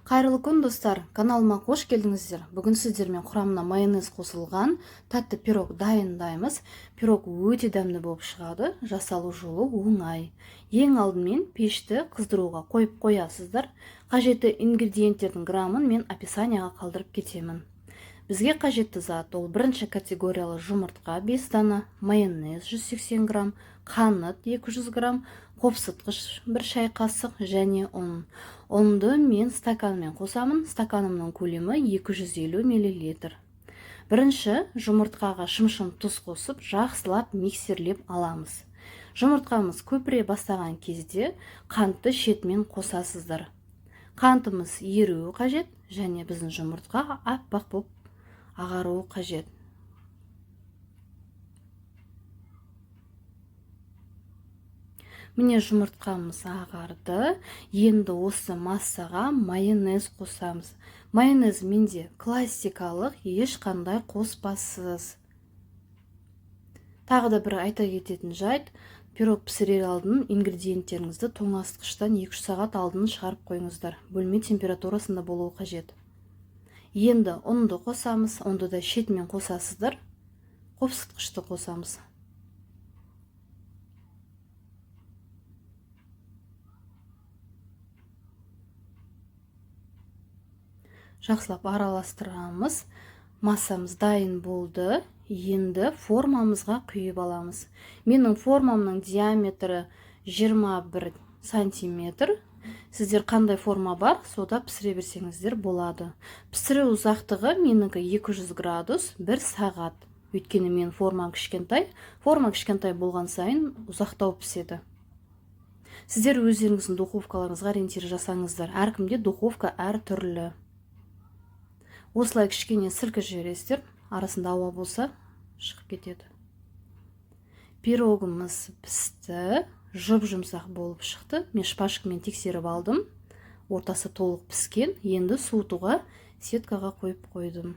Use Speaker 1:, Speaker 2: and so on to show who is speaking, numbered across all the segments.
Speaker 1: Қайырлы күн достар, каналыма қош келдіңіздер. Бүгін сіздермен құрамына майонез қосылған тәтті пирог дайындаймыз. Пирог өте дәмді болып шығады, жасалу жолы оңай. Ең алдымен пешті қыздыруға қойып қоясыздар. Қажетті ингредиенттердің грамын мен описанияға қалдырып кетемін. Бізге қажетті зат ол бірінші категориялы жұмыртқа 5 дана, майонез 180 грамм, қант 200 грамм, қопсытқыш 1 шай қасық және ұн. Ұнды мен стаканмен қосамын. Стаканымның көлемі 250 мл. Бірінші жұмыртқаға шым-шым тұз қосып, жақсылап миксерлеп аламыз. Жұмыртқамыз көпіре бастаған кезде қантты шетімен қосасыздар. Қантымыз еруі қажет және біздің жұмыртқа аппақ болып ағаруы қажет. Міне жұмыртқамыз ағарды. Енді осы массаға майонез қосамыз. Майонез менде классикалық, ешқандай қоспасыз. Тағы да бір айта кететін жайт, пирог пісірер алдын ингредиенттеріңізді тоңазытқыштан 2-3 сағат алдын шығарып қойыңыздар. Бөлме температурасында болуы қажет. Енді ұнды қосамыз. Ұнды да шетімен қосасыздар. Қопсытқышты қосамыз. Жақсылап араластырамыз. Массамыз дайын болды. Енді формамызға құйып аламыз. Менің формамның диаметрі 21 сантиметр. Сіздер қандай форма бар, сода пісіре берсеңіздер болады. Пісіру ұзақтығы менікі 200 градус 1 сағат. Өйткені мен формам кішкентай. Форма кішкентай болған сайын ұзақтау піседі. Сіздер өздеріңіздің духовкаларыңызға ориентир жасаңыздар. Әркімде духовка әр түрлі. Осылай кішкене сілкіп жібересіздер. Арасында ауа болса шығып кетеді. Пирогымыз пісті. Жұп-жұмсақ болып шықты. Мен шпажкамен тексеріп алдым. Ортасы толық піскен. Енді суытуға сеткаға қойып қойдым.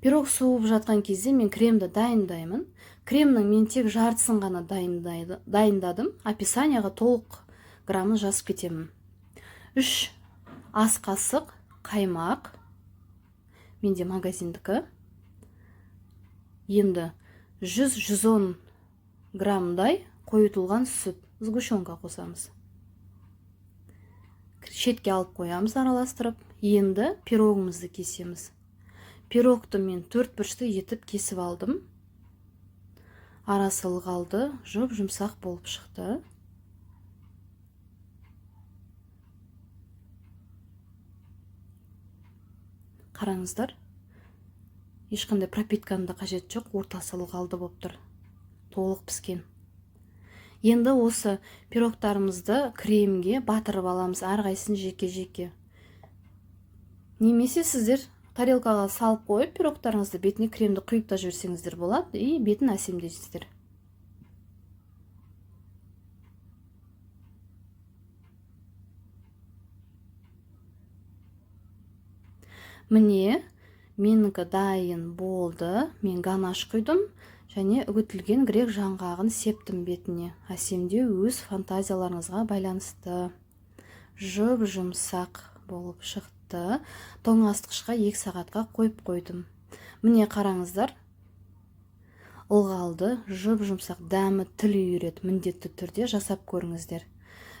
Speaker 1: Пирог суып жатқан кезде мен кремді дайындаймын. Кремнің мен тек жартысын ғана дайындадым. Описанияға толық грамын жазып кетемін. 3 ас қасық қаймақ. Менде магазиндікі. Енді 100-110 граммдай қойытылған сүт, сгущенка қосамыз. Шетке алып қоямыз араластырып. Енді пирогымызды кесеміз. Пирогты мен 4 бұрышты етіп кесіп алдым. Арасы ылғалды, жұп-жұмсақ болып шықты. Қараңыздар. Ешқандай пропитканың да қажет жоқ, ортасы ылғалды болып тұр. Толық піскен. Енді осы пирогтарымызды кремге батырып аламыз, әрқайсысын жеке-жеке. Немесе сіздер тарелкаға салып қойып, пирогтарыңызды бетіне кремді құйып та жіберсеңіздер болады, и бетін әсемдейсіздер. Міне, менікі дайын болды. Мен ганаш құйдым. Және үгітілген грек жаңғағын септім бетіне. Әсемдеу өз фантазияларыңызға байланысты. Жұп-жұмсақ болып шықты. Тоңазытқышқа 2 сағатқа қойып қойдым. Міне қараңыздар. Ылғалды, жұп-жұмсақ, дәмі тіл үйіреді. Міндетті түрде жасап көріңіздер.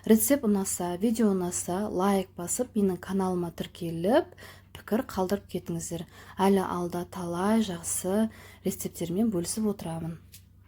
Speaker 1: Рецепт ұнаса, видео ұнаса, лайк басып, менің каналыма тіркеліп, пікір қалдырып кетіңіздер. Әлі алда талай жақсы рецепттермен бөлісіп отырамын.